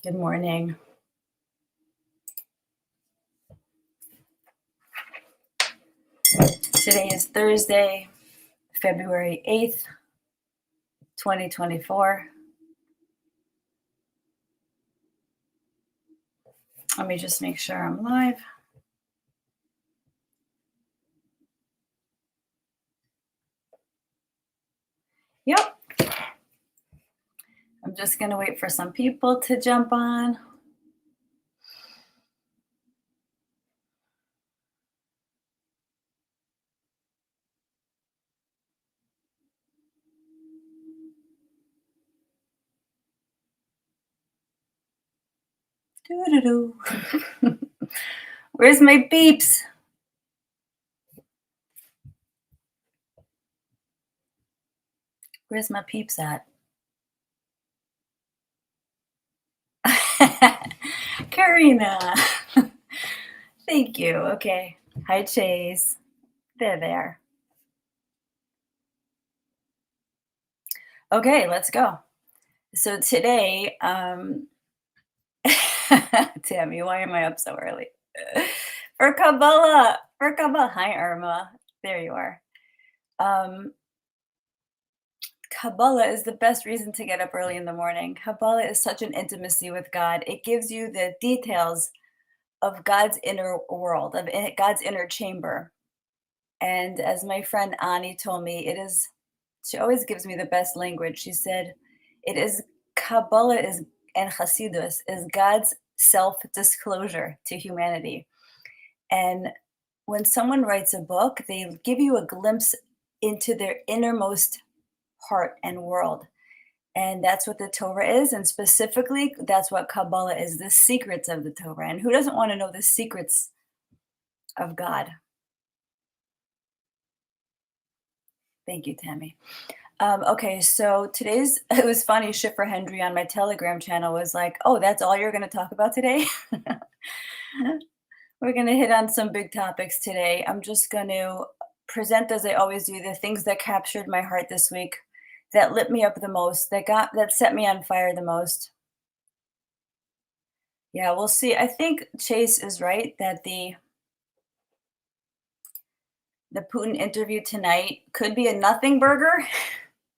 Good morning. Today is Thursday, February 8th, 2024. Let me just make sure I'm live. Yep. I'm just going to wait for some people to jump on. Doo-doo-doo. Where's my peeps? Where's my peeps at? Karina. Thank you. Okay. Hi, Chase. There. Okay, let's go. So today, Tammy, why am I up so early? For Kabbalah. Hi, Irma. There you are. Kabbalah is the best reason to get up early in the morning. Kabbalah is such an intimacy with God. It gives you the details of God's inner world, of God's inner chamber. And as my friend Ani told me, she always gives me the best language. She said, Kabbalah is and Hasidus is God's self-disclosure to humanity. And when someone writes a book, they give you a glimpse into their innermost heart and world. And that's what the Torah is. And specifically, that's what Kabbalah is, the secrets of the Torah. And who doesn't want to know the secrets of God? Thank you, Tammy. Okay, so it was funny, Schiffer Hendry on my Telegram channel was like, oh, that's all you're going to talk about today? We're going to hit on some big topics today. I'm just going to present, as I always do, the things that captured my heart this week, that lit me up the most, that set me on fire the most. Yeah, we'll see. I think Chase is right that the Putin interview tonight could be a nothing burger,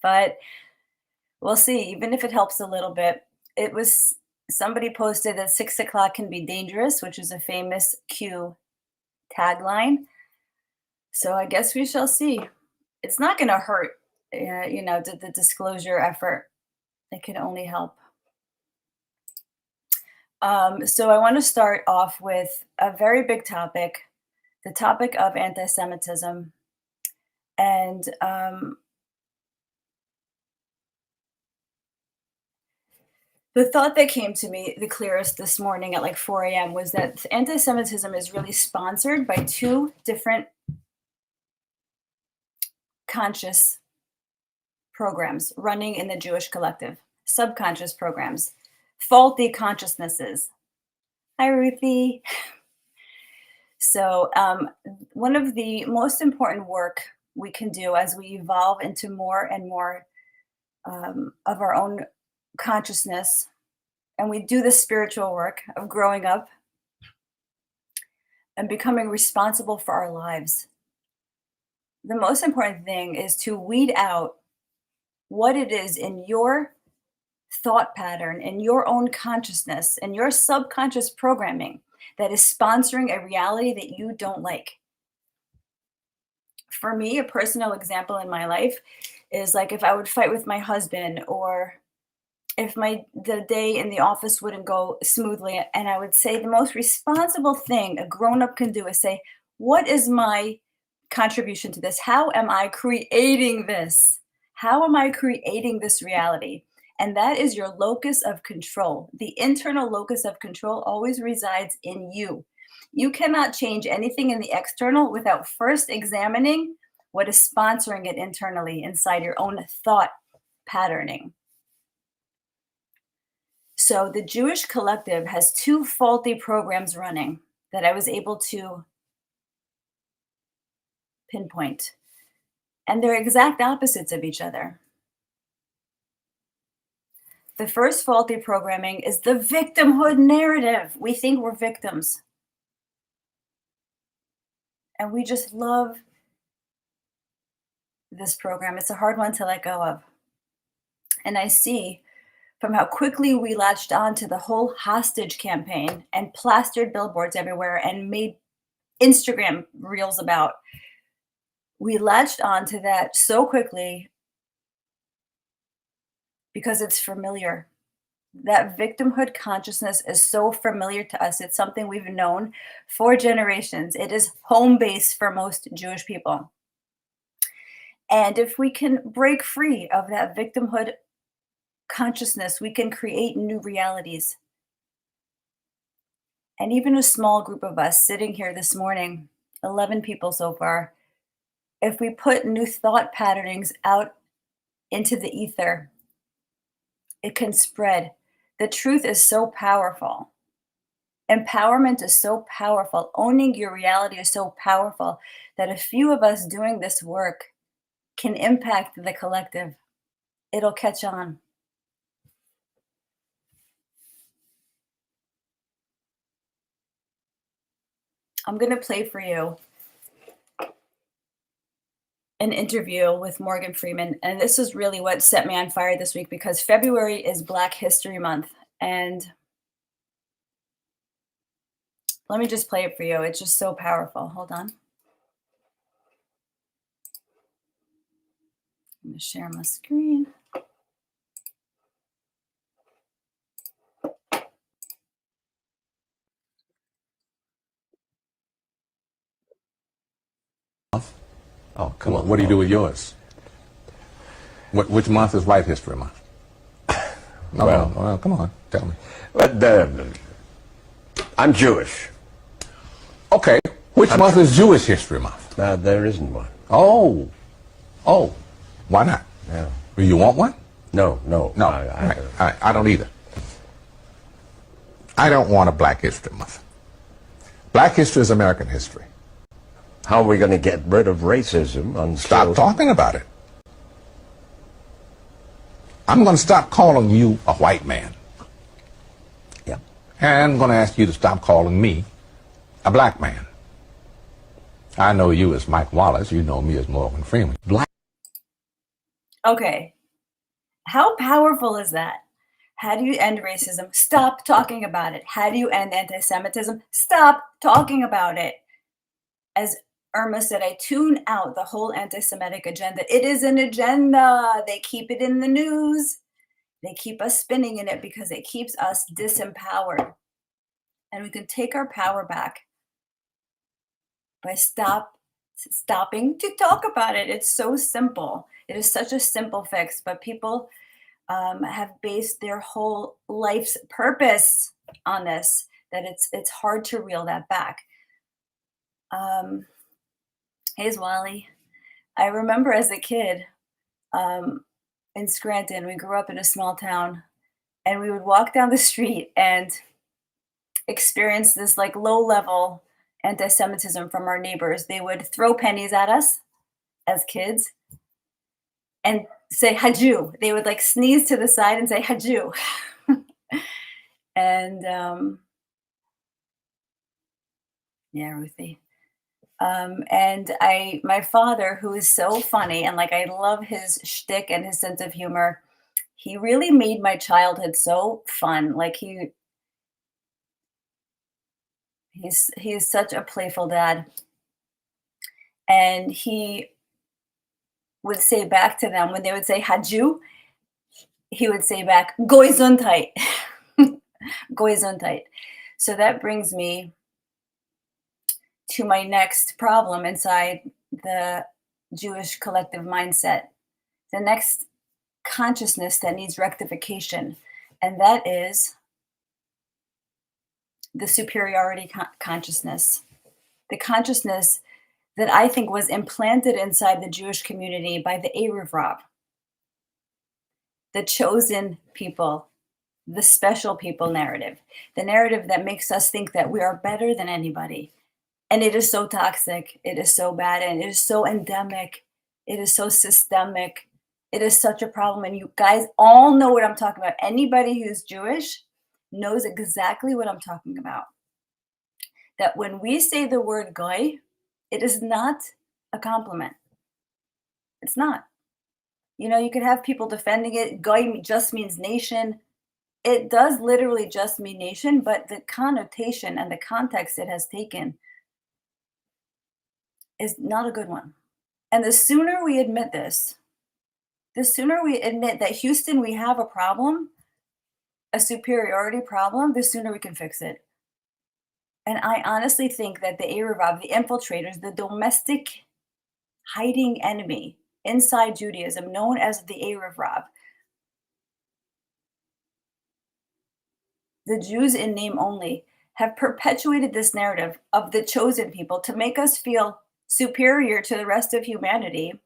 but we'll see. Even if it helps a little bit, somebody posted that 6 o'clock can be dangerous, which is a famous Q tagline. So I guess we shall see. It's not going to hurt, the disclosure effort. It can only help. So I want to start off with a very big topic, the topic of anti-Semitism. And the thought that came to me the clearest this morning at like 4 a.m. was that anti-Semitism is really sponsored by two different conscious programs running in the Jewish collective, subconscious programs, faulty consciousnesses. Hi, Ruthie. So one of the most important work we can do as we evolve into more and more of our own consciousness, and we do the spiritual work of growing up and becoming responsible for our lives. The most important thing is to weed out what it is in your thought pattern, in your own consciousness, and your subconscious programming that is sponsoring a reality that you don't like. For me, a personal example in my life is like if I would fight with my husband, or if the day in the office wouldn't go smoothly, and I would say the most responsible thing a grown-up can do is say, what is my contribution to this? How am I creating this? How am I creating this reality? And that is your locus of control. The internal locus of control always resides in you. You cannot change anything in the external without first examining what is sponsoring it internally inside your own thought patterning. So the Jewish collective has two faulty programs running that I was able to pinpoint. And they're exact opposites of each other. The first faulty programming is the victimhood narrative. We think we're victims. And we just love this program. It's a hard one to let go of. And I see from how quickly we latched on to the whole hostage campaign and plastered billboards everywhere and made Instagram reels about. We latched on to that so quickly because it's familiar. That victimhood consciousness is so familiar to us. It's something we've known for generations. It is home base for most Jewish people. And if we can break free of that victimhood consciousness, we can create new realities. And even a small group of us sitting here this morning, 11 people so far, if we put new thought patternings out into the ether, it can spread. The truth is so powerful. Empowerment is so powerful. Owning your reality is so powerful that a few of us doing this work can impact the collective. It'll catch on. I'm going to play for you an interview with Morgan Freeman. And this is really what set me on fire this week, because February is Black History Month. And let me just play it for you. It's just so powerful. Hold on. I'm going to share my screen. Oh, come on. What do you do with yours? Which month is White History Month? Well, come on, tell me. But I'm Jewish. Okay, which month is Jewish History Month? There isn't one. Oh, why not? Yeah. You want one? No. I don't either. I don't want a Black History Month. Black history is American history. How are we going to get rid of racism? Stop talking about it. I'm going to stop calling you a white man. Yeah. And I'm going to ask you to stop calling me a black man. I know you as Mike Wallace. You know me as Morgan Freeman. Okay. How powerful is that? How do you end racism? Stop talking about it. How do you end anti-Semitism? Stop talking about it. As Irma said, I tune out the whole anti-Semitic agenda. It is an agenda. They keep it in the news. They keep us spinning in it because it keeps us disempowered. And we can take our power back by stopping to talk about it. It's so simple. It is such a simple fix, but people have based their whole life's purpose on this, that it's hard to reel that back. Hey, Wally. I remember as a kid in Scranton, we grew up in a small town, and we would walk down the street and experience this like low-level anti-Semitism from our neighbors. They would throw pennies at us as kids and say Haju. They would like sneeze to the side and say Haju. And yeah, Ruthie. And my father, who is so funny, and like I love his shtick and his sense of humor, he really made my childhood so fun. Like he's such a playful dad, and he would say back to them when they would say Haju, he would say back Goy Gesundheit, Goy Gesundheit. So that brings me to my next problem inside the Jewish collective mindset, the next consciousness that needs rectification, and that is the superiority consciousness, the consciousness that I think was implanted inside the Jewish community by the Eruv Rav, the chosen people, the special people narrative, the narrative that makes us think that we are better than anybody. And it is so toxic, it is so bad, and it is so endemic, it is so systemic. It is such a problem, and you guys all know what I'm talking about. Anybody who's Jewish knows exactly what I'm talking about. That when we say the word goy, it is not a compliment. It's not. You know, you could have people defending it. Goy just means nation. It does literally just mean nation, but the connotation and the context it has taken is not a good one. And the sooner we admit this, the sooner we admit that Houston, we have a problem, a superiority problem, the sooner we can fix it. And I honestly think that the Erev, the infiltrators, the domestic hiding enemy inside Judaism, known as the Erev Rav, the Jews in name only, have perpetuated this narrative of the chosen people to make us feel superior to the rest of humanity,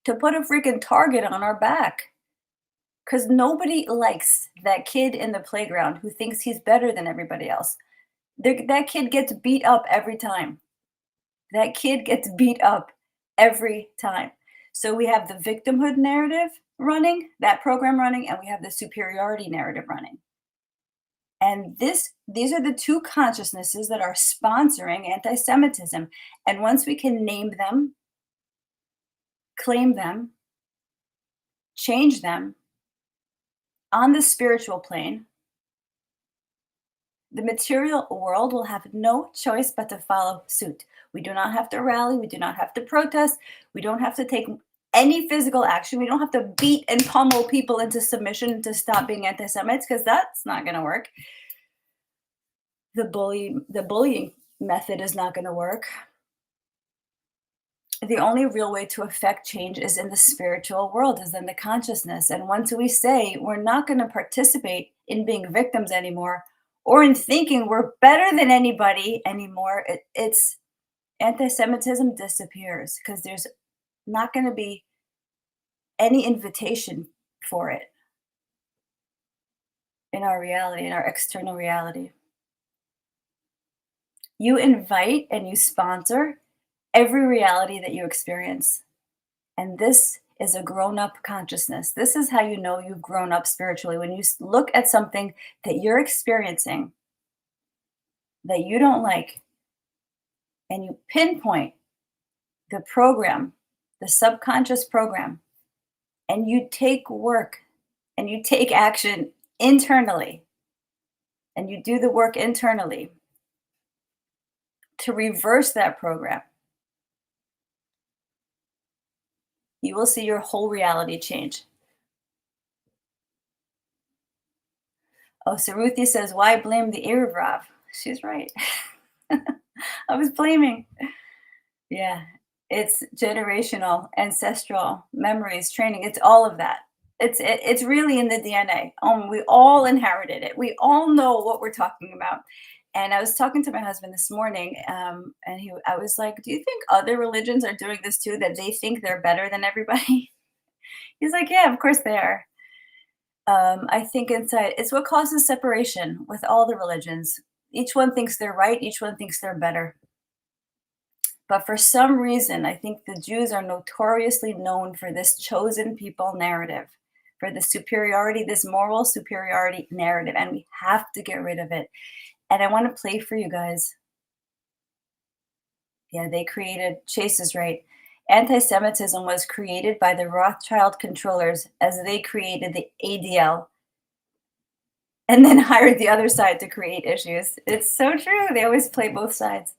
to put a freaking target on our back. Because nobody likes that kid in the playground who thinks he's better than everybody else. That kid gets beat up every time. That kid gets beat up every time. So we have the victimhood narrative running, that program running, and we have the superiority narrative running. And these are the two consciousnesses that are sponsoring anti-Semitism. And once we can name them, claim them, change them on the spiritual plane, the material world will have no choice but to follow suit. We do not have to rally. We do not have to protest. We don't have to take any physical action. We don't have to beat and pummel people into submission to stop being anti-Semites, because that's not going to work. The bullying method is not going to work. The only real way to affect change is in the spiritual world, is in the consciousness. And once we say we're not going to participate in being victims anymore, or in thinking we're better than anybody anymore, it's anti-Semitism disappears, because there's not going to be any invitation for it in our reality, in our external reality. You invite and you sponsor every reality that you experience. And this is a grown-up consciousness. This is how you know you've grown up spiritually. When you look at something that you're experiencing that you don't like, and you pinpoint the program, the subconscious program, and you take work and you take action internally, and you do the work internally to reverse that program, you will see your whole reality change. Oh, so Ruthie says, why blame the Erev Rav? She's right. I was blaming. Yeah, it's generational, ancestral memories, training. It's all of that. It's really in the DNA. We all inherited it. We all know what we're talking about. And I was talking to my husband this morning, and I was like, do you think other religions are doing this too, that they think they're better than everybody? He's like, yeah, of course they are. I think inside, it's what causes separation with all the religions. Each one thinks they're right. Each one thinks they're better. But for some reason, I think the Jews are notoriously known for this chosen people narrative, for the superiority, this moral superiority narrative, and we have to get rid of it. And I want to play for you guys. Yeah, they created, Chase is right. Anti-Semitism was created by the Rothschild controllers as they created the ADL and then hired the other side to create issues. It's so true. They always play both sides.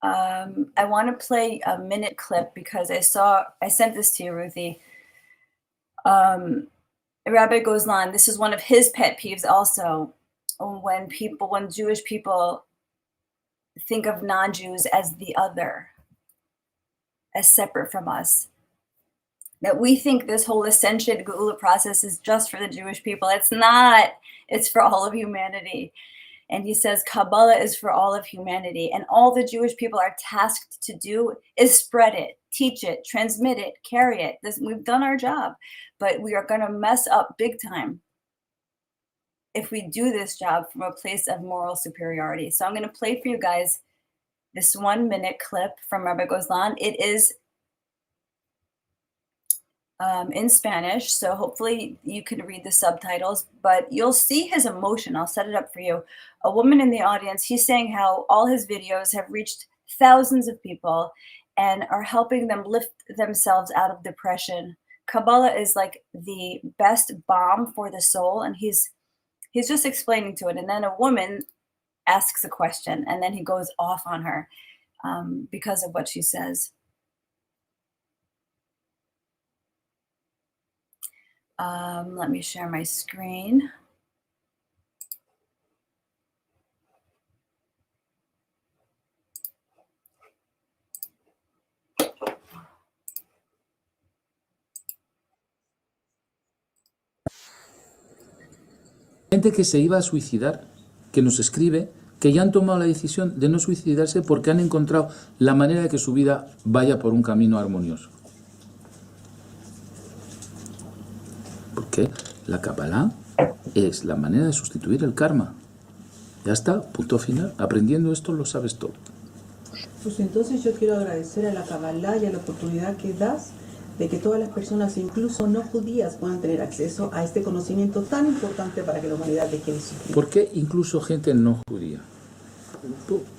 I want to play a minute clip because I sent this to you, Ruthie. Rabbi Gozlan, this is one of his pet peeves also, when Jewish people think of non-Jews as the other, as separate from us. That we think this whole ascension Geula process is just for the Jewish people. It's not. It's for all of humanity. And he says Kabbalah is for all of humanity. And all the Jewish people are tasked to do is spread it, teach it, transmit it, carry it. We've done our job, but we are going to mess up big time if we do this job from a place of moral superiority. So I'm going to play for you guys this 1 minute clip from Rabbi Gozlan. It is in Spanish, so hopefully you can read the subtitles, but you'll see his emotion. I'll set it up for you. A woman in the audience, he's saying how all his videos have reached thousands of people and are helping them lift themselves out of depression. Kabbalah is like the best balm for the soul, and he's just explaining to it. And then a woman asks a question, and then he goes off on her because of what she says. Let me share my screen. Gente que se iba a suicidar, que nos escribe, que ya han tomado la decisión de no suicidarse porque han encontrado la manera de que su vida vaya por un camino armonioso. Porque la Kabbalah es la manera de sustituir el karma. Ya está, punto final. Aprendiendo esto lo sabes todo. Pues entonces yo quiero agradecer a la Kabbalah y a la oportunidad que das de que todas las personas, incluso no judías, puedan tener acceso a este conocimiento tan importante para que la humanidad deje de sufrir. ¿Por qué incluso gente no judía?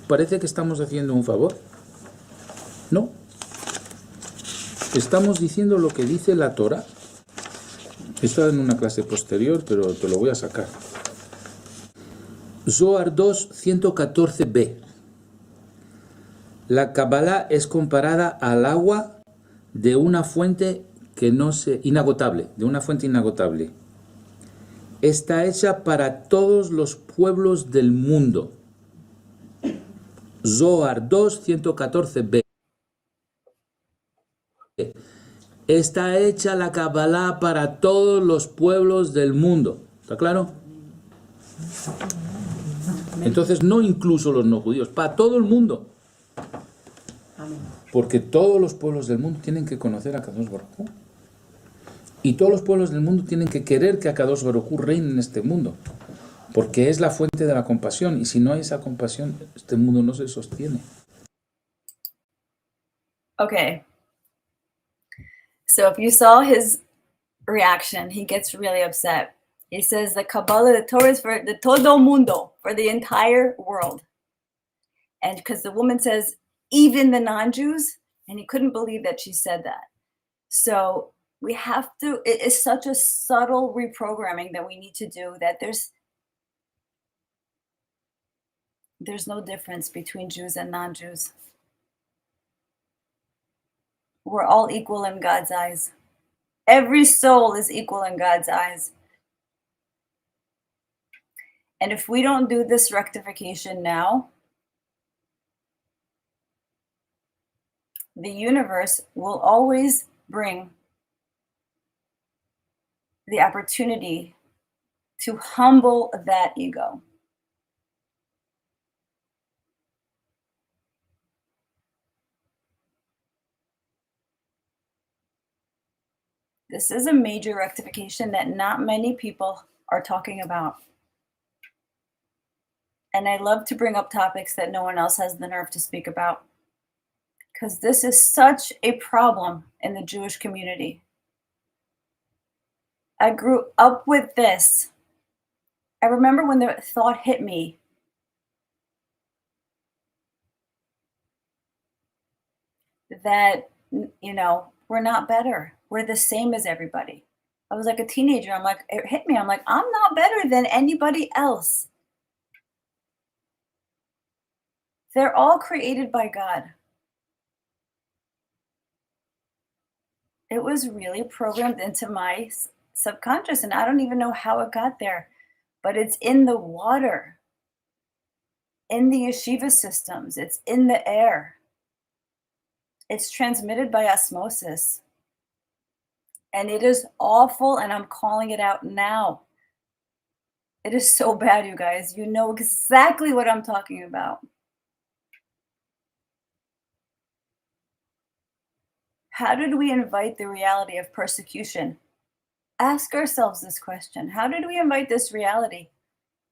¿Parece que estamos haciendo un favor? No. Estamos diciendo lo que dice la Torah. Está en una clase posterior, pero te lo voy a sacar. Zohar 2, 114b. La Kabbalah es comparada al agua de una fuente inagotable, de una fuente inagotable. Está hecha para todos los pueblos del mundo. Zohar 2, 114b. Está hecha la Kabbalah para todos los pueblos del mundo. ¿Está claro? Entonces no incluso los no judíos, para todo el mundo. Amén. Porque todos los pueblos del mundo tienen que conocer a Kadosh Baruj Hu. Y todos los pueblos del mundo tienen que querer que Kadosh Baruj Hu reine en este mundo. Porque es la fuente de la compasión. Y si no hay esa compasión, este mundo no se sostiene. Okay. So if you saw his reaction, he gets really upset. He says the Kabbalah, the Torah is for the todo mundo, for the entire world. And because the woman says, even the non-Jews, and he couldn't believe that she said that. So we have to, it is such a subtle reprogramming that we need to do that there's no difference between Jews and non-Jews. We're all equal in God's eyes. Every soul is equal in God's eyes. And if we don't do this rectification now, the universe will always bring the opportunity to humble that ego. This is a major rectification that not many people are talking about. And I love to bring up topics that no one else has the nerve to speak about, because this is such a problem in the Jewish community. I grew up with this. I remember when the thought hit me that, you know, we're not better. We're the same as everybody. I was like a teenager. I'm like, it hit me. I'm like, I'm not better than anybody else. They're all created by God. It was really programmed into my subconscious, and I don't even know how it got there, but it's in the water, in the yeshiva systems, it's in the air. It's transmitted by osmosis. And it is awful, and I'm calling it out now. It is so bad, you guys. You know exactly what I'm talking about. How did we invite the reality of persecution? Ask ourselves this question. How did we invite this reality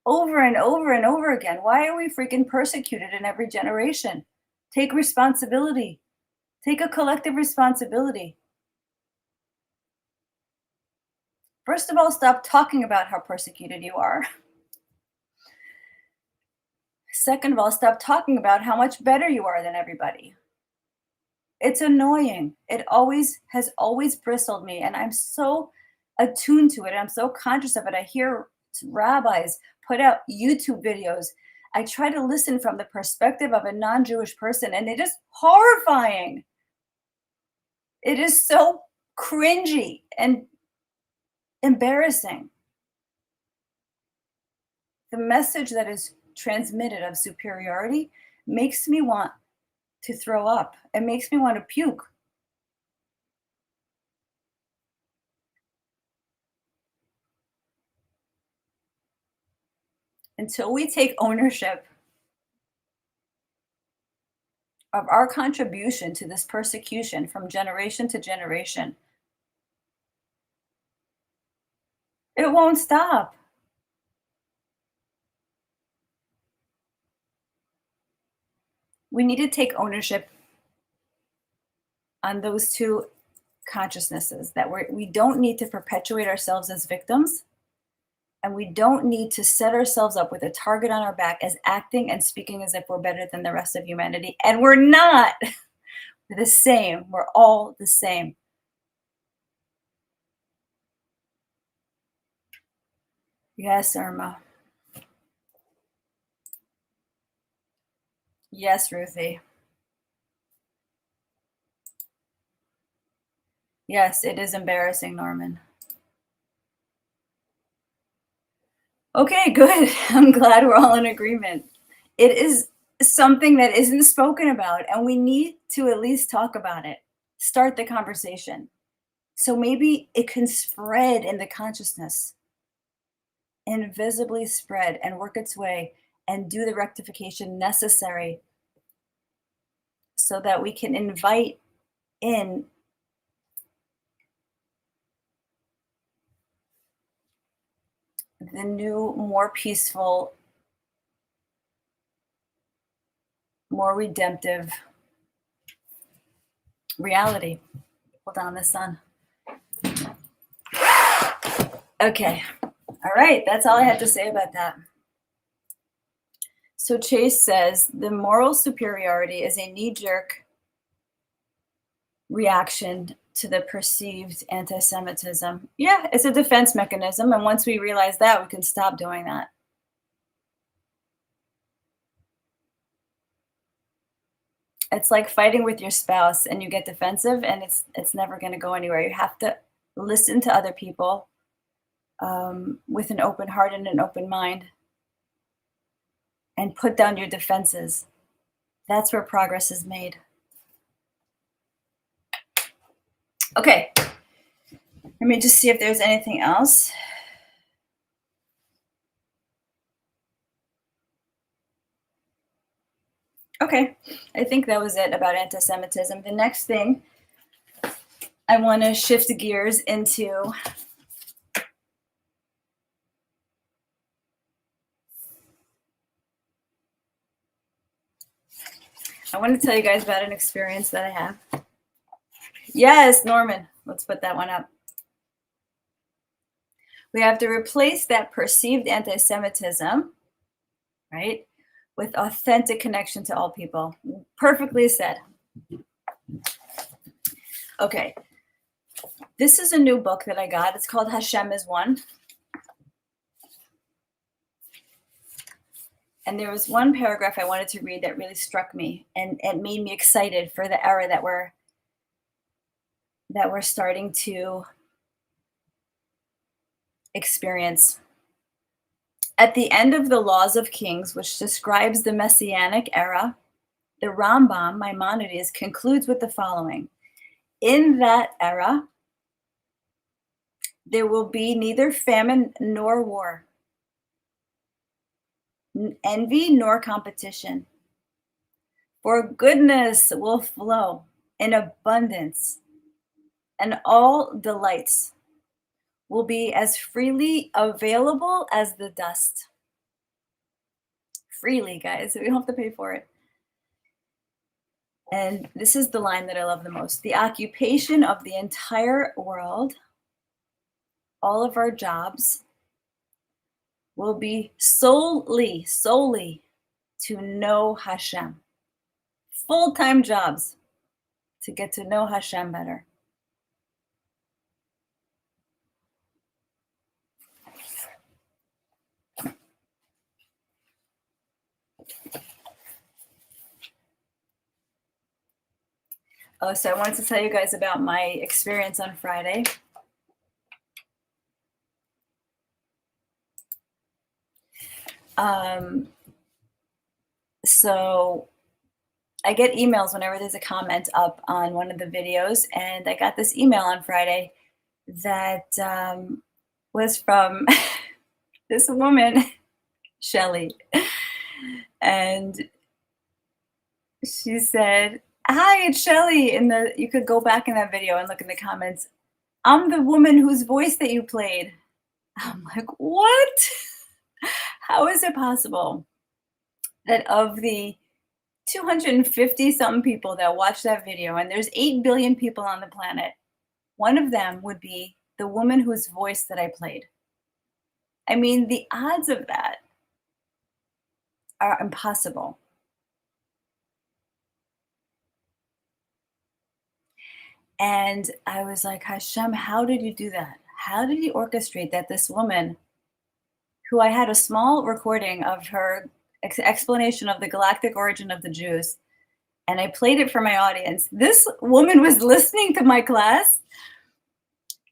over and over and over again? Why are we freaking persecuted in every generation? Take responsibility. Take a collective responsibility. First of all, stop talking about how persecuted you are. Second of all, stop talking about how much better you are than everybody. It's annoying. It has always bristled me, and I'm so attuned to it. I'm so conscious of it. I hear rabbis put out YouTube videos. I try to listen from the perspective of a non-Jewish person, and it is horrifying. It is so cringy and embarrassing. The message that is transmitted of superiority makes me want to throw up. It makes me want to puke. Until we take ownership of our contribution to this persecution from generation to generation, it won't stop. We need to take ownership on those two consciousnesses, that we don't need to perpetuate ourselves as victims, and we don't need to set ourselves up with a target on our back as acting and speaking as if we're better than the rest of humanity. And we're not. We're the same. We're all the same. Yes, Irma. Yes, Ruthie. Yes, it is embarrassing, Norman. Okay, good. I'm glad we're all in agreement. It is something that isn't spoken about, and we need to at least talk about it. Start the conversation. So maybe it can spread in the consciousness, invisibly spread and work its way and do the rectification necessary so that we can invite in the new, more peaceful, more redemptive reality. Hold on, the sun. Okay. All right. That's all I had to say about that. So Chase says the moral superiority is a knee-jerk reaction to the perceived anti-Semitism. Yeah, it's a defense mechanism. And once we realize that, we can stop doing that. It's like fighting with your spouse and you get defensive, and it's never going to go anywhere. You have to listen to other people with an open heart and an open mind and put down your defenses. That's where progress is made. Okay, let me just see if there's anything else. Okay, I think that was it about anti-Semitism. The next thing I want to shift gears into I want to tell you guys about an experience that I have. Yes, Norman, let's put that one up. We have to replace that perceived anti-Semitism, right, with authentic connection to all people. Perfectly said. Okay, this is a new book that I got. It's called Hashem is One. And there was one paragraph I wanted to read that really struck me, and it made me excited for the era that we're starting to experience. At the end of the Laws of Kings, which describes the Messianic era, the Rambam, Maimonides, concludes with the following. In that era, there will be neither famine nor war, envy nor competition. For goodness will flow in abundance, and all delights will be as freely available as the dust. Freely, guys. We don't have to pay for it. And this is the line that I love the most. The occupation of the entire world, all of our jobs will be solely to know Hashem. Full-time jobs to get to know Hashem better. Oh, so I wanted to tell you guys about my experience on Friday. So I get emails whenever there's a comment up on one of the videos, and I got this email on Friday that was from this woman, Shelly, and she said, "Hi, it's Shelly." You could go back in that video and look in the comments. "I'm the woman whose voice that you played." I'm like, what? How is it possible that of the 250 something people that watch that video, and there's 8 billion people on the planet, one of them would be the woman whose voice that I played? I mean, the odds of that are impossible. And I was like, Hashem, how did you do that? How did you orchestrate that this woman, who I had a small recording of her explanation of the galactic origin of the Jews, and I played it for my audience. This woman was listening to my class,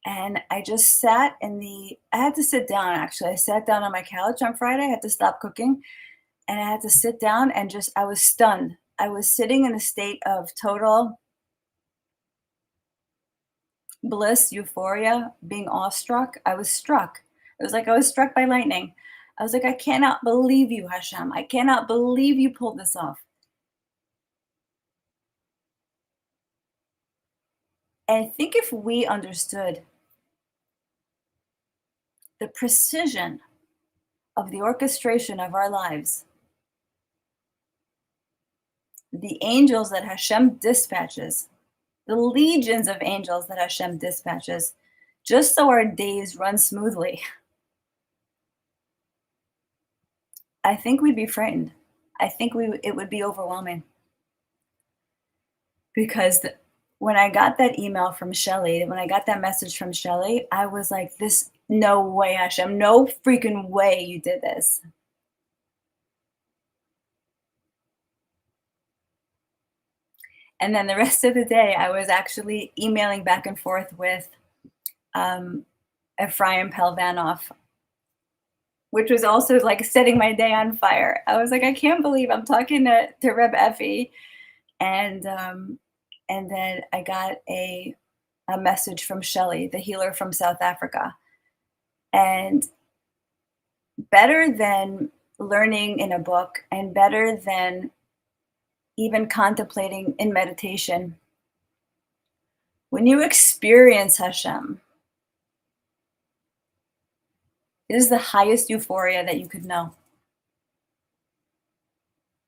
and I just sat I had to sit down, actually. I sat down on my couch on Friday. I had to stop cooking, and I had to sit down and I was stunned. I was sitting in a state of total bliss, euphoria, being awestruck. I was struck. It was like I was struck by lightning. I was like, I cannot believe you, Hashem. I cannot believe you pulled this off. And I think if we understood the precision of the orchestration of our lives, the angels that Hashem dispatches, the legions of angels that Hashem dispatches, just so our days run smoothly, I think we'd be frightened. I think it would be overwhelming. Because when I got that email from Shelly, when I got that message from Shelly, I was like, no way, Hashem, no freaking way you did this. And then the rest of the day, I was actually emailing back and forth with Ephraim Pelvanoff, which was also like setting my day on fire. I was like, I can't believe I'm talking to Reb Effie. And then I got a message from Shelly, the healer from South Africa. And better than learning in a book, and better than even contemplating in meditation, when you experience Hashem, it is the highest euphoria that you could know.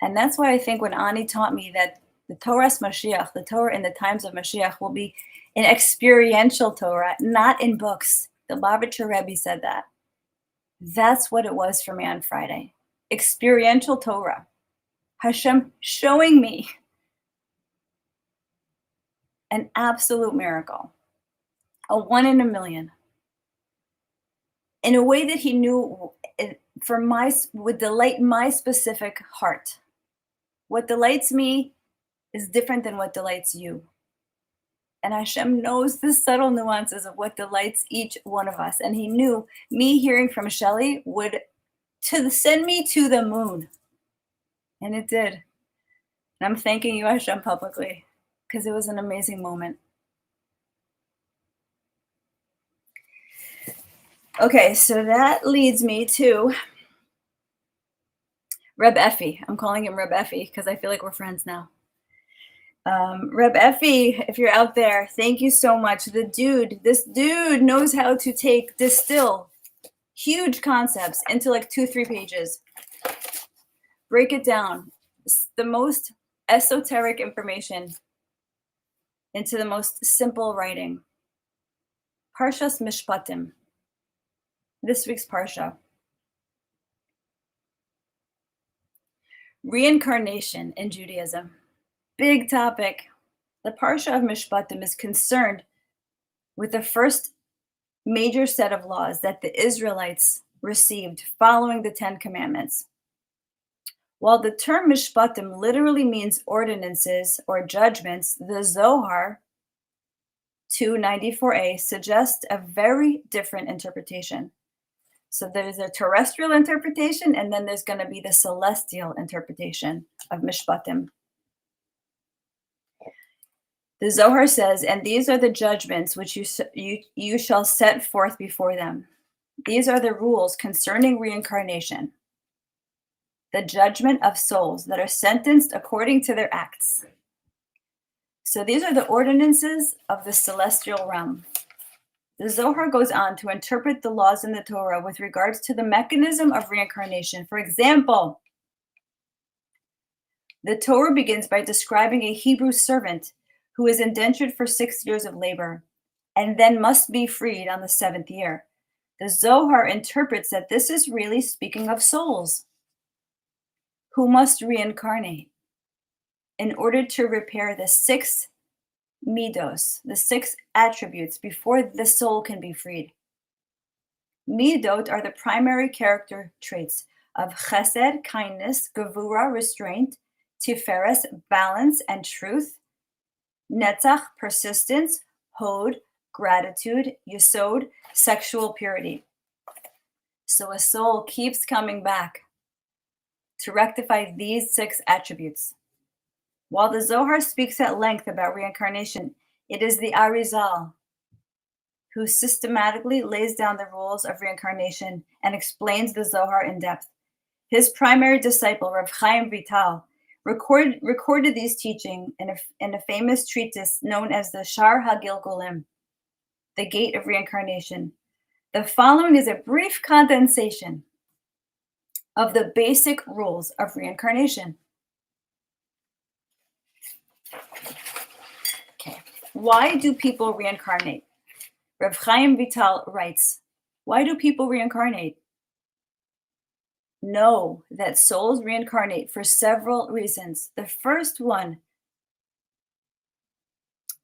And that's why I think when Ani taught me that the Torah's Mashiach, the Torah in the times of Mashiach, will be an experiential Torah, not in books. The Lubavitcher Rebbe said that. That's what it was for me on Friday. Experiential Torah. Hashem showing me an absolute miracle, a 1 in a million, in a way that he knew would delight my specific heart. What delights me is different than what delights you. And Hashem knows the subtle nuances of what delights each one of us. And he knew me hearing from Shelly would send me to the moon. And it did. And I'm thanking you, Hashem, publicly, because it was an amazing moment. Okay, so that leads me to Reb Effie. I'm calling him Reb Effie because I feel like we're friends now. Reb Effie, if you're out there, thank you so much. This dude knows how to distill huge concepts into like 2-3 pages. Break it down. The most esoteric information into the most simple writing. Parshas Mishpatim. This week's Parsha. Reincarnation in Judaism. Big topic. The Parsha of Mishpatim is concerned with the first major set of laws that the Israelites received following the Ten Commandments. While the term Mishpatim literally means ordinances or judgments, the Zohar 294a suggests a very different interpretation. So there's a terrestrial interpretation, and then there's going to be the celestial interpretation of Mishpatim. The Zohar says, "And these are the judgments which you shall set forth before them. These are the rules concerning reincarnation, the judgment of souls that are sentenced according to their acts." So these are the ordinances of the celestial realm. The Zohar goes on to interpret the laws in the Torah with regards to the mechanism of reincarnation. For example, the Torah begins by describing a Hebrew servant who is indentured for 6 years of labor and then must be freed on the 7th year. The Zohar interprets that this is really speaking of souls who must reincarnate in order to repair the 6 midos, the 6 attributes before the soul can be freed. Midot are the primary character traits of chesed, kindness, gevura, restraint, tiferes, balance and truth, netzach, persistence, hod, gratitude, yesod, sexual purity. So a soul keeps coming back to rectify these 6 attributes. While the Zohar speaks at length about reincarnation, it is the Arizal who systematically lays down the rules of reincarnation and explains the Zohar in depth. His primary disciple, Rav Chaim Vital, recorded these teachings in a famous treatise known as the Shar HaGilgulim, the Gate of Reincarnation. The following is a brief condensation of the basic rules of reincarnation. Okay. Why do people reincarnate? Rav Chaim Vital writes, why do people reincarnate? Know that souls reincarnate for several reasons. The first one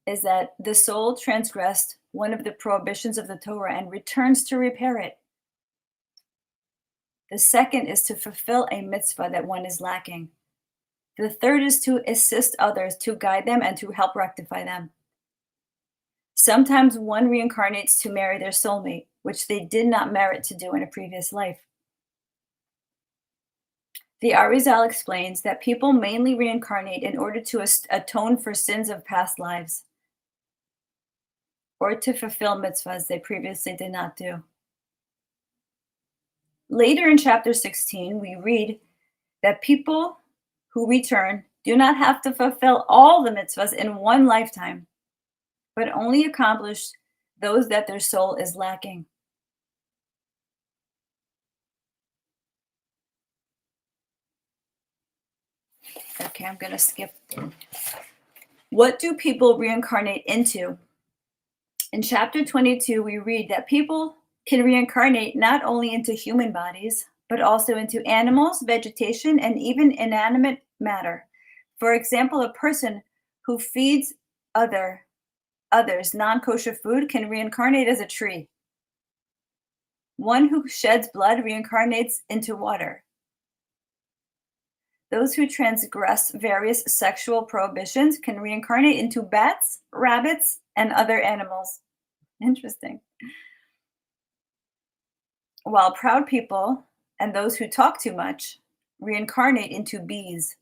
is that the soul transgressed one of the prohibitions of the Torah and returns to repair it. The second is to fulfill a mitzvah that one is lacking. The third is to assist others, to guide them and to help rectify them. Sometimes one reincarnates to marry their soulmate, which they did not merit to do in a previous life. The Arizal explains that people mainly reincarnate in order to atone for sins of past lives or to fulfill mitzvahs they previously did not do. Later in chapter 16, we read that people who return do not have to fulfill all the mitzvahs in one lifetime, but only accomplish those that their soul is lacking. Okay, I'm going to skip. What do people reincarnate into? In chapter 22, we read that people can reincarnate not only into human bodies, but also into animals, vegetation, and even inanimate matter. For example, a person who feeds others non-kosher food can reincarnate as a tree. One who sheds blood reincarnates into water. Those who transgress various sexual prohibitions can reincarnate into bats, rabbits, and other animals. Interesting. While proud people and those who talk too much reincarnate into bees.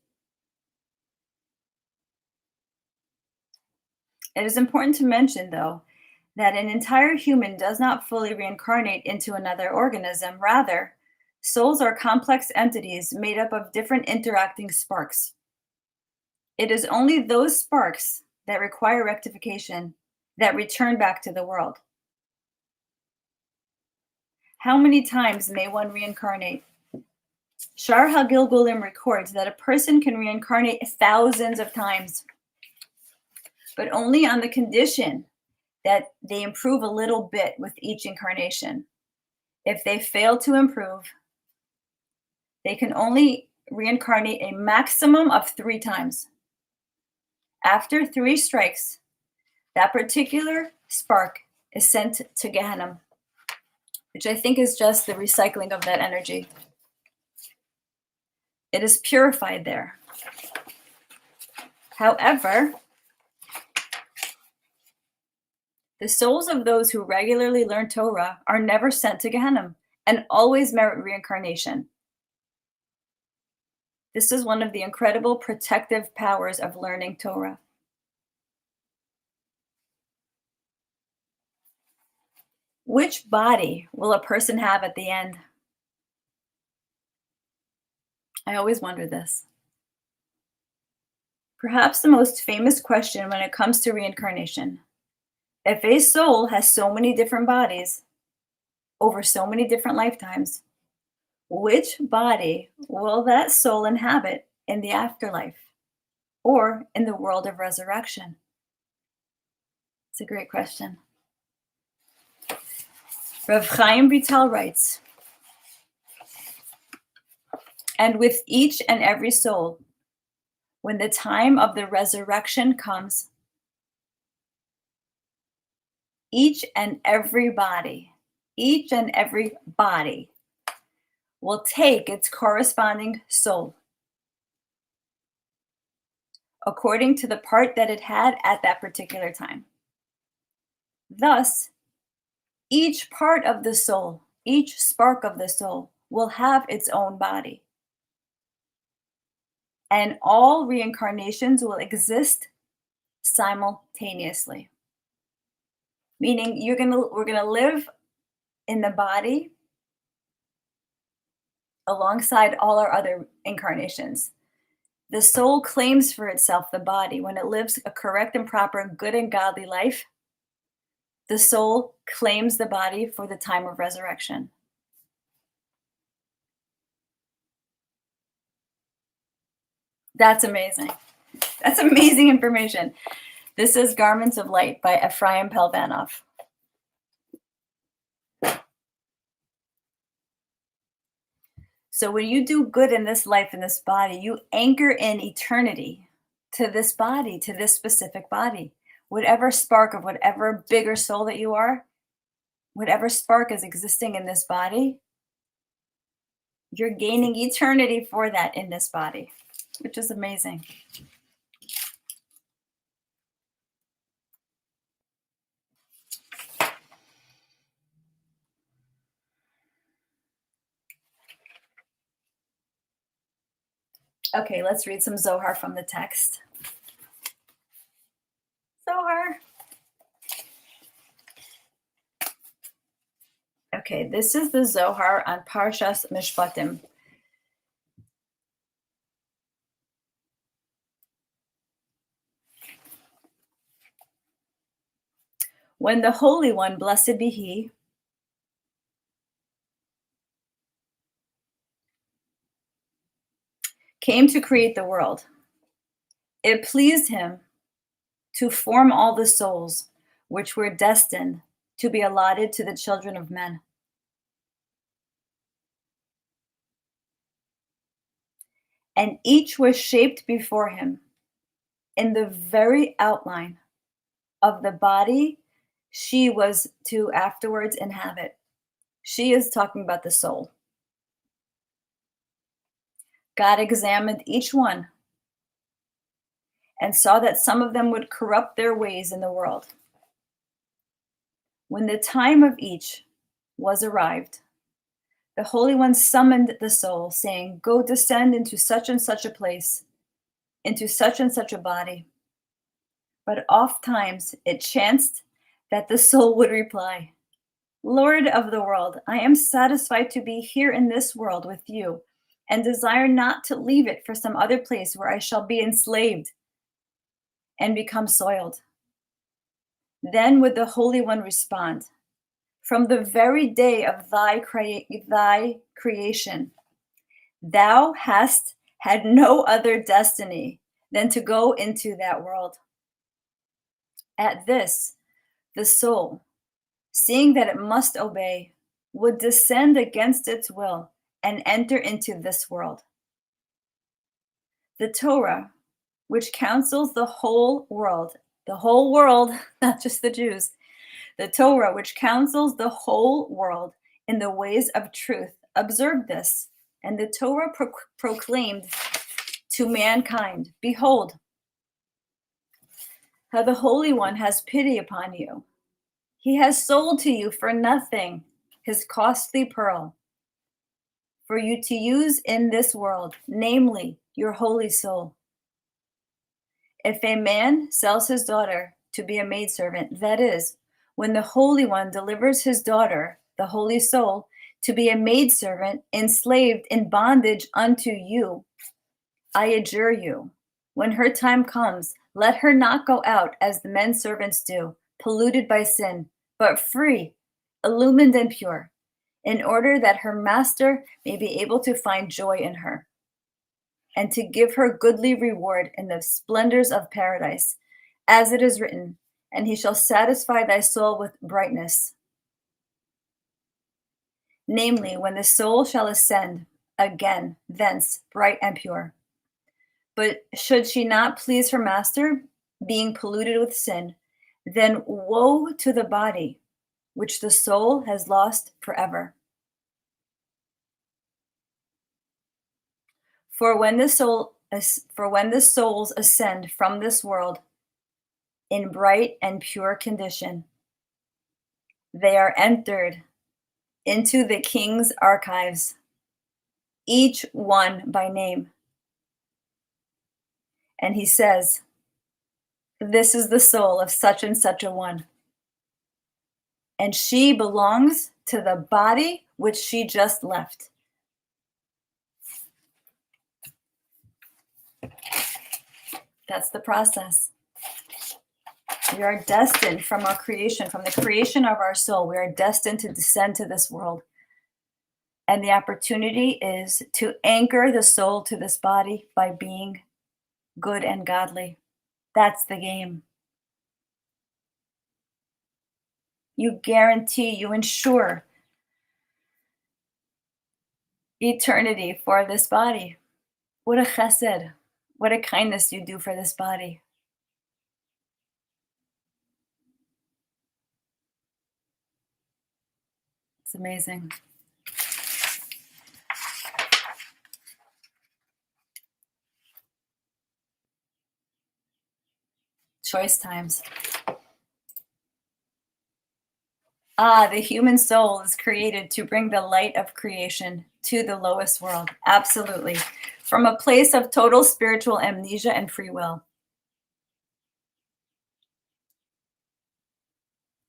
It is important to mention, though, that an entire human does not fully reincarnate into another organism. Rather, souls are complex entities made up of different interacting sparks. It is only those sparks that require rectification that return back to the world. How many times may one reincarnate? Shar HaGilgulim records that a person can reincarnate thousands of times, but only on the condition that they improve a little bit with each incarnation. If they fail to improve, they can only reincarnate a maximum of 3 times. After 3 strikes, that particular spark is sent to Gehenna, which I think is just the recycling of that energy. It is purified there. However, the souls of those who regularly learn Torah are never sent to Gehenna and always merit reincarnation. This is one of the incredible protective powers of learning Torah. Which body will a person have at the end? I always wonder this. Perhaps the most famous question when it comes to reincarnation. If a soul has so many different bodies over so many different lifetimes, which body will that soul inhabit in the afterlife or in the world of resurrection? It's a great question. Rav Chaim Vital writes, and with each and every soul, when the time of the resurrection comes, each and every body will take its corresponding soul according to the part that it had at that particular time. Thus, each part of the soul, each spark of the soul will have its own body. And all reincarnations will exist simultaneously. Meaning we're gonna live in the body alongside all our other incarnations. The soul claims for itself the body. When it lives a correct and proper, good and godly life, the soul claims the body for the time of resurrection. That's amazing. That's amazing information. This is Garments of Light by Ephraim Pelvanov. So when you do good in this life, in this body, you anchor in eternity to this body, to this specific body. Whatever spark of whatever bigger soul that you are, whatever spark is existing in this body, you're gaining eternity for that in this body, which is amazing. Okay, let's read some Zohar from the text. Zohar. Okay, this is the Zohar on Parshas Mishpatim. When the Holy One, blessed be He, came to create the world, it pleased Him to form all the souls which were destined to be allotted to the children of men. And each was shaped before Him in the very outline of the body she was to afterwards inhabit. She is talking about the soul. God examined each one and saw that some of them would corrupt their ways in the world. When the time of each was arrived, the Holy One summoned the soul, saying, "Go descend into such and such a place, into such and such a body." But oft times it chanced that the soul would reply, "Lord of the world, I am satisfied to be here in this world with you, and desire not to leave it for some other place where I shall be enslaved and become soiled." Then would the Holy One respond, "From the very day of thy creation, thou hast had no other destiny than to go into that world." At this, the soul, seeing that it must obey, would descend against its will and enter into this world. The Torah, which counsels the whole world, not just the Jews, the Torah, which counsels the whole world in the ways of truth, observed this, and the Torah proclaimed to mankind, behold, how the Holy One has pity upon you. He has sold to you for nothing his costly pearl, for you to use in this world, namely your holy soul. If a man sells his daughter to be a maidservant, that is, when the Holy One delivers his daughter, the holy soul, to be a maidservant, enslaved in bondage unto you, I adjure you, when her time comes, let her not go out as the men servants do, polluted by sin, but free, illumined and pure, in order that her master may be able to find joy in her, and to give her goodly reward in the splendors of paradise, as it is written, and he shall satisfy thy soul with brightness. Namely, when the soul shall ascend again thence, bright and pure. But should she not please her master, being polluted with sin, then woe to the body, which the soul has lost forever. For when the souls ascend from this world in bright and pure condition, they are entered into the king's archives, each one by name. And he says, this is the soul of such and such a one. And she belongs to the body which she just left. That's the process. We are destined from our creation, from the creation of our soul, we are destined to descend to this world. And the opportunity is to anchor the soul to this body by being good and godly. That's the game. You guarantee, you ensure eternity for this body. What a chesed, what a kindness you do for this body. It's amazing. Choice times. The human soul is created to bring the light of creation to the lowest world. Absolutely. From a place of total spiritual amnesia and free will.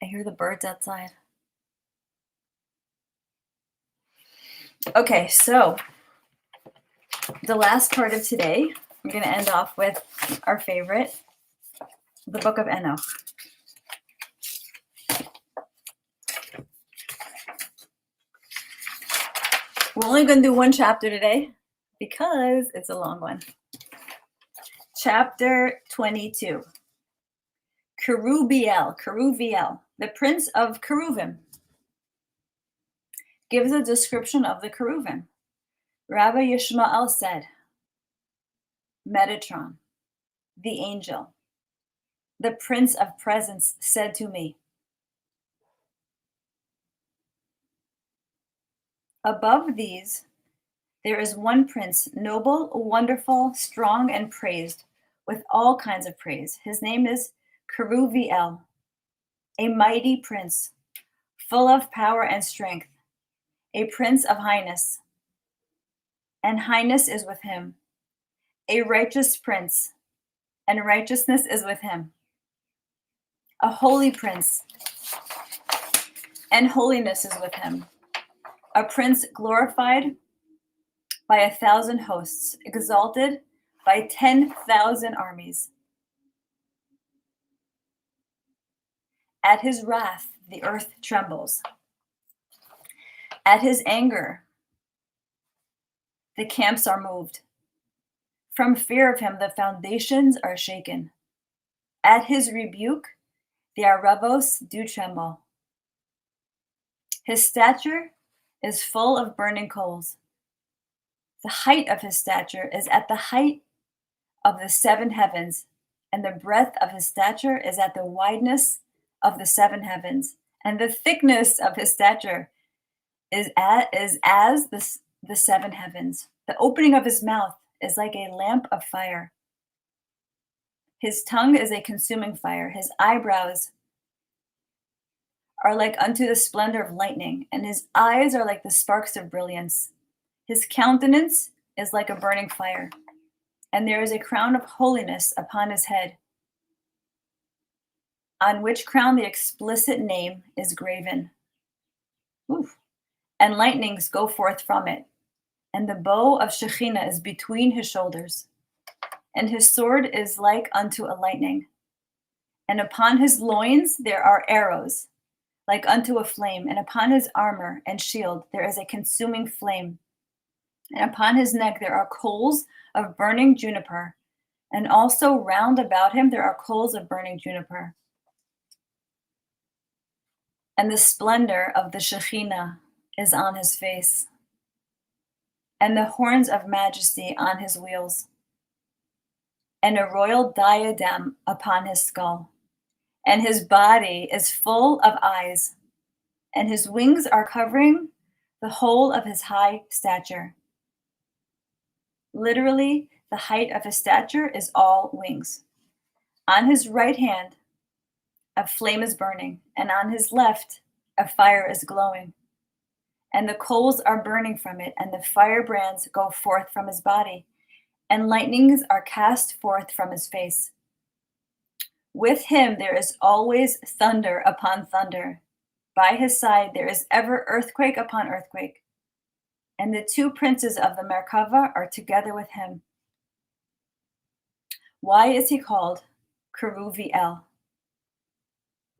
I hear the birds outside. Okay, so the last part of today, I'm going to end off with our favorite, the book of Enoch. We're only going to do one chapter today because it's a long one. Chapter 22. Keruviel, the prince of Keruvim, gives a description of the Keruvim. Rabbi Yishmael said, Metatron, the angel, the prince of presence, said to me, above these, there is one prince, noble, wonderful, strong, and praised, with all kinds of praise. His name is Keruviel, a mighty prince, full of power and strength, a prince of highness, and highness is with him, a righteous prince, and righteousness is with him, a holy prince, and holiness is with him, a prince glorified by 1,000 hosts, exalted by 10,000 armies. At his wrath, the earth trembles. At his anger, the camps are moved. From fear of him, the foundations are shaken. At his rebuke, the Arabos do tremble. His stature is full of burning coals. The height of his stature is at the height of the 7 heavens, and the breadth of his stature is at the wideness of the 7 heavens, and the thickness of his stature is as the 7 heavens. The opening of his mouth is like a lamp of fire. His tongue is a consuming fire. His eyebrows are like unto the splendor of lightning, and his eyes are like the sparks of brilliance. His countenance is like a burning fire, and there is a crown of holiness upon his head, on which crown the explicit name is graven. Oof. And lightnings go forth from it, and the bow of Shekhinah is between his shoulders, and his sword is like unto a lightning. And upon his loins there are arrows, like unto a flame, and upon his armor and shield there is a consuming flame. And upon his neck there are coals of burning juniper, and also round about him there are coals of burning juniper. And the splendor of the Shekhinah is on his face, and the horns of majesty on his wheels, and a royal diadem upon his skull. And his body is full of eyes, and his wings are covering the whole of his high stature. Literally, the height of his stature is all wings. On his right hand, a flame is burning, and on his left, a fire is glowing. And the coals are burning from it, and the firebrands go forth from his body, and lightnings are cast forth from his face. With him there is always thunder upon thunder. By his side there is ever earthquake upon earthquake. And the 2 princes of the Merkava are together with him. Why is he called Keruviel,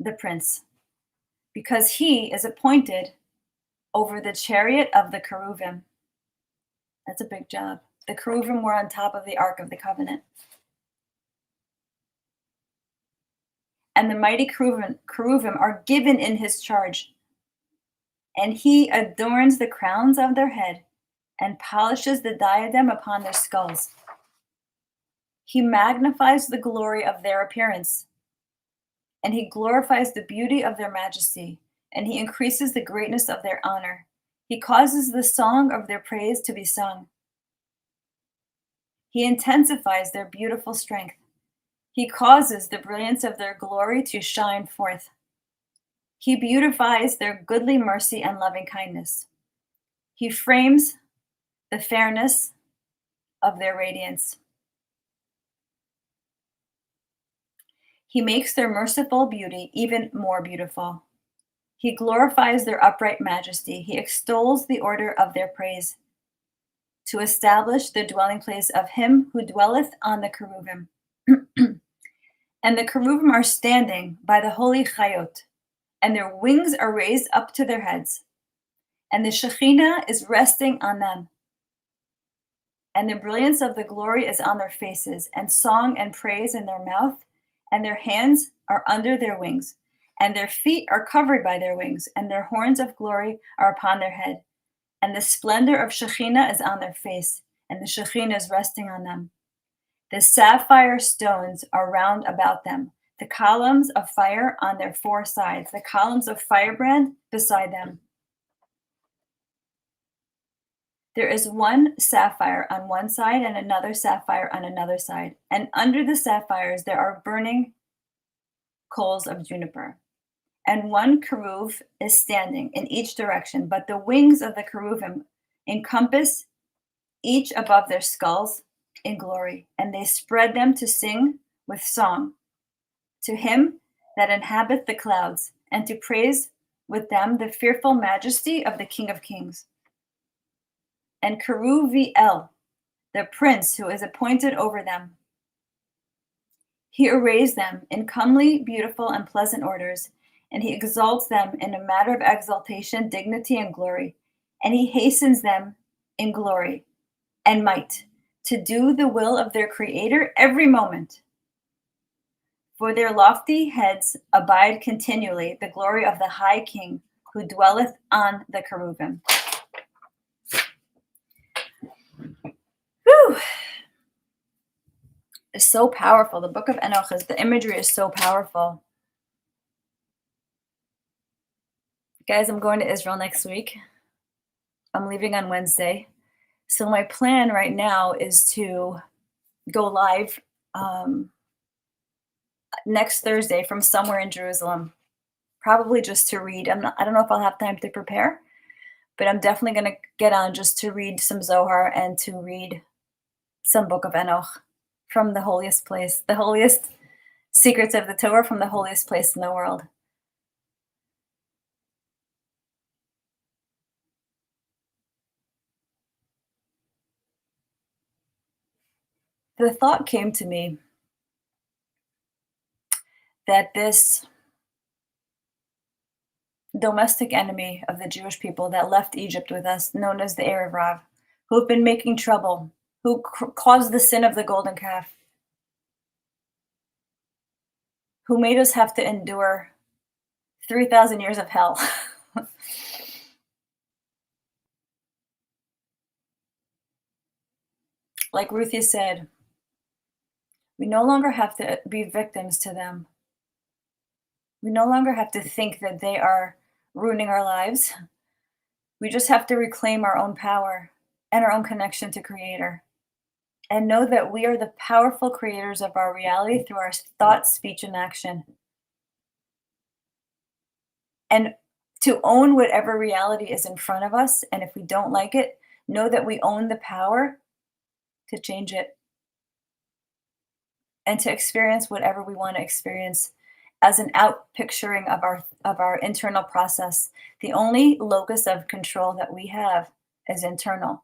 the prince? Because he is appointed over the chariot of the Keruvim. That's a big job. The Keruvim were on top of the Ark of the Covenant. And the mighty Keruvim are given in his charge. And he adorns the crowns of their head and polishes the diadem upon their skulls. He magnifies the glory of their appearance, and he glorifies the beauty of their majesty, and he increases the greatness of their honor. He causes the song of their praise to be sung. He intensifies their beautiful strength. He causes the brilliance of their glory to shine forth. He beautifies their goodly mercy and loving kindness. He frames the fairness of their radiance. He makes their merciful beauty even more beautiful. He glorifies their upright majesty. He extols the order of their praise, to establish the dwelling place of him who dwelleth on the Keruvim. And the Keruvim are standing by the holy Chayot, and their wings are raised up to their heads, and the Shekhinah is resting on them. And the brilliance of the glory is on their faces, and song and praise in their mouth, and their hands are under their wings, and their feet are covered by their wings, and their horns of glory are upon their head. And the splendor of Shekhinah is on their face, and the Shekhinah is resting on them. The sapphire stones are round about them, the columns of fire on their 4 sides, the columns of firebrand beside them. There is one sapphire on one side and another sapphire on another side, and under the sapphires there are burning coals of juniper. And one keruv is standing in each direction, but the wings of the keruvim encompass each above their skulls in glory, and they spread them to sing with song to him that inhabiteth the clouds, and to praise with them the fearful majesty of the King of Kings. And Keruviel, the prince who is appointed over them, he arrays them in comely, beautiful, and pleasant orders, and he exalts them in a matter of exaltation, dignity, and glory, and he hastens them in glory and might to do the will of their Creator every moment. For their lofty heads abide continually the glory of the high King, who dwelleth on the cherubim. Whew. It's so powerful. The book of Enoch the imagery is so powerful. Guys, I'm going to Israel next week. I'm leaving on Wednesday. So my plan right now is to go live next Thursday from somewhere in Jerusalem, probably just to read. I don't know if I'll have time to prepare, but I'm definitely going to get on just to read some Zohar and to read some book of Enoch from the holiest place, the holiest secrets of the Torah from the holiest place in the world. The thought came to me that this domestic enemy of the Jewish people that left Egypt with us, known as the Erev Rav, who have been making trouble, who caused the sin of the golden calf, who made us have to endure 3,000 years of hell. Like Ruthie said, we no longer have to be victims to them. We no longer have to think that they are ruining our lives. We just have to reclaim our own power and our own connection to Creator, and know that we are the powerful creators of our reality through our thought, speech, and action. And to own whatever reality is in front of us, and if we don't like it, know that we own the power to change it and to experience whatever we want to experience as an outpicturing of our internal process. The only locus of control that we have is internal.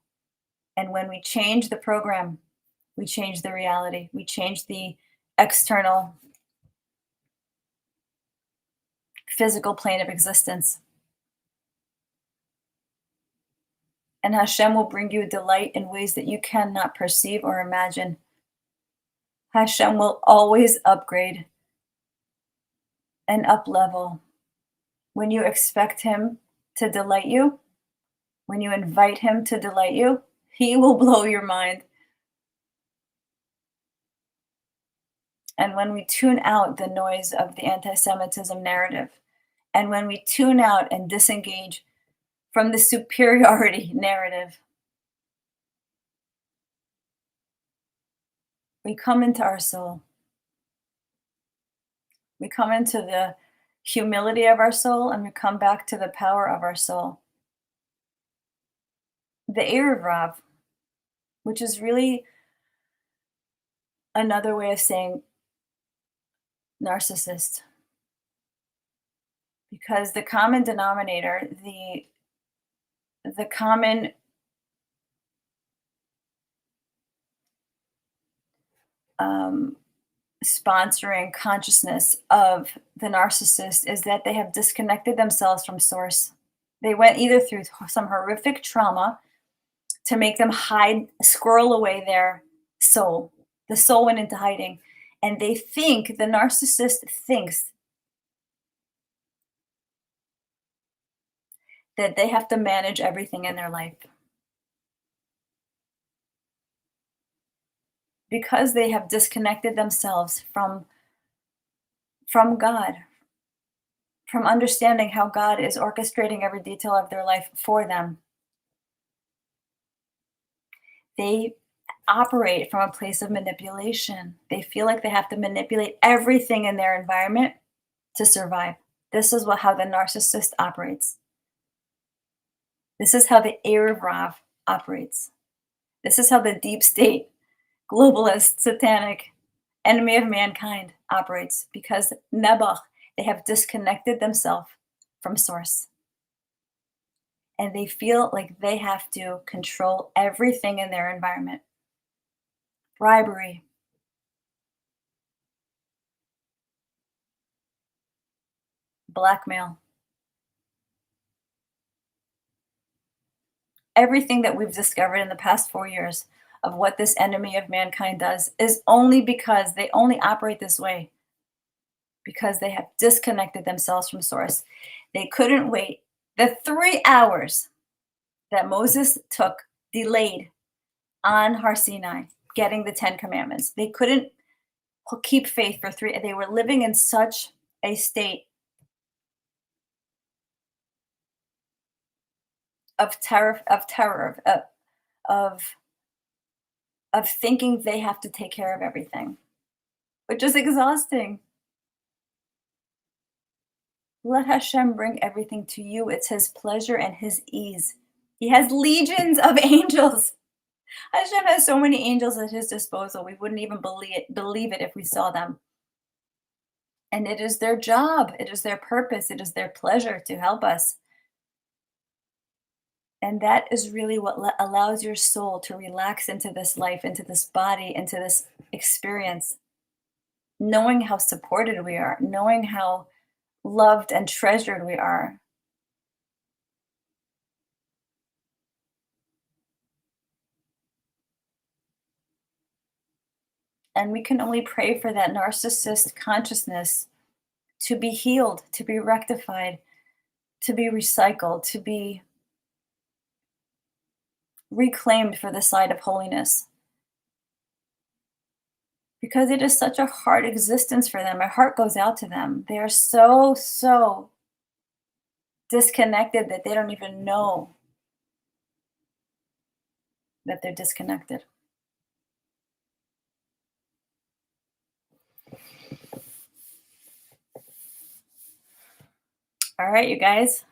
And when we change the program, we change the reality. We change the external physical plane of existence. And Hashem will bring you delight in ways that you cannot perceive or imagine. Hashem will always upgrade and up-level. When you expect Him to delight you, when you invite Him to delight you, He will blow your mind. And when we tune out the noise of the anti-Semitism narrative, and when we tune out and disengage from the superiority narrative, we come into our soul. We come into the humility of our soul, and we come back to the power of our soul. The Erev Rav, which is really another way of saying narcissist, because the common denominator, the common sponsoring consciousness of the narcissist is that they have disconnected themselves from source. They went either through some horrific trauma to make them squirrel away their soul. The soul went into hiding. And the narcissist thinks that they have to manage everything in their life. Because they have disconnected themselves from God, from understanding how God is orchestrating every detail of their life for them. They operate from a place of manipulation. They feel like they have to manipulate everything in their environment to survive. This is how the narcissist operates. This is how the Erev Rav operates. This is how the deep state, globalist, satanic, enemy of mankind operates, because Nebuch, they have disconnected themselves from source. And they feel like they have to control everything in their environment. Bribery, blackmail. Everything that we've discovered in the past 4 years of what this enemy of mankind does is only because they only operate this way, because they have disconnected themselves from source. They couldn't wait The 3 hours that Moses delayed on Har Sinai, getting the 10 commandments, they couldn't keep faith for 3. They were living in such a state of terror, of thinking they have to take care of everything, which is exhausting. Let Hashem bring everything to you. It's his pleasure and his ease. He has legions of angels. Hashem has so many angels at his disposal. We wouldn't even believe it if we saw them. And it is their job. It is their purpose. It is their pleasure to help us. And that is really what allows your soul to relax into this life, into this body, into this experience. Knowing how supported we are, knowing how loved and treasured we are. And we can only pray for that narcissist consciousness to be healed, to be rectified, to be recycled, to be reclaimed for the side of holiness. Because it is such a hard existence for them. My heart goes out to them. They are so, so disconnected that they don't even know that they're disconnected. All right, you guys.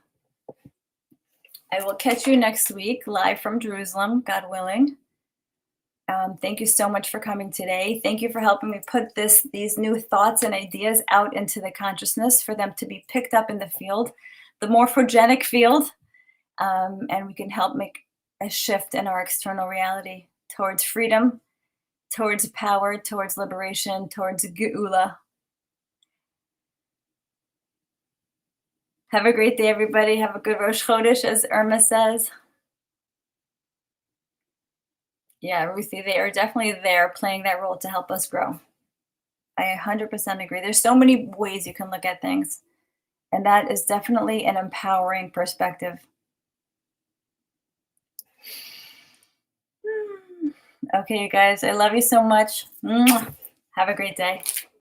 I will catch you next week, live from Jerusalem, God willing. Thank you so much for coming today. Thank you for helping me put these new thoughts and ideas out into the consciousness for them to be picked up in the field, the morphogenic field, and we can help make a shift in our external reality towards freedom, towards power, towards liberation, towards geula. Have a great day, everybody. Have a good Rosh Chodesh, as Irma says. Yeah, Ruthie, they are definitely there playing that role to help us grow. I 100% agree. There's so many ways you can look at things, and that is definitely an empowering perspective. Okay, you guys, I love you so much. Have a great day.